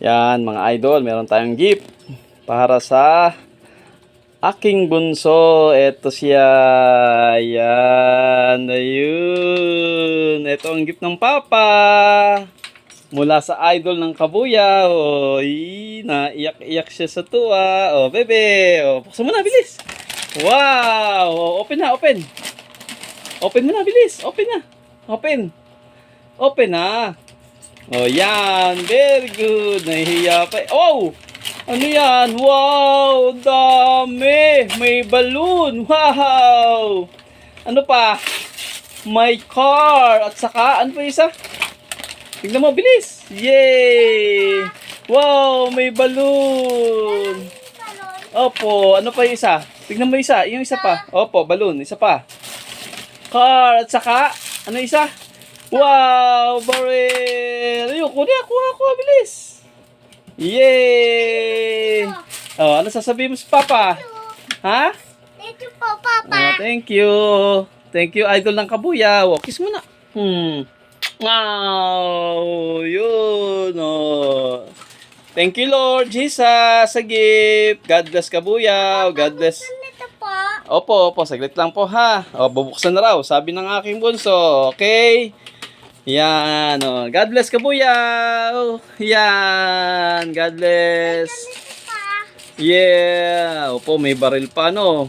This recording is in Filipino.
Yan mga idol, meron tayong gift para sa aking bunso. Ito siya. Yan, ayun. Ito ang gift ng papa. Mula sa idol ng Kabuyaw. Oy, naiyak-iyak siya sa tuwa. Oh, bebe. Oh, buksan mo na, bilis. Wow! Oh, open na, open. Open mo na, bilis. Open na. Open. Open na. Oh, yan. Very good. Nahihiya pa. Oh! Ano yan? Wow! Dami! May balloon. Wow! Ano pa? May car. At saka, ano pa isa? Tignan mo, bilis. Yay! Wow! May balloon. Opo. Ano pa yung isa? Tignan mo isa. Yung isa pa. Opo, balloon. Isa pa. Car. At saka, ano isa? Wow! Barrel! Ayun, kuha, bilis! Yay! Oh, ano sasabihin mo sa Papa? Ha? Thank you po, Papa. Thank you. Thank you, idol ng Kabuyaw. Kiss mo na. Wow! Yun, oh. Thank you, Lord Jesus, sa gift. God bless Kabuyaw. God bless. Ito po. Opo, saglit lang po ha. O, bubuksan na raw, sabi ng aking bunso. Okay? Yan, oh. God bless Kabuyaw. Yan, God bless. Ito pa. Yeah. Opo, may baril pa, no?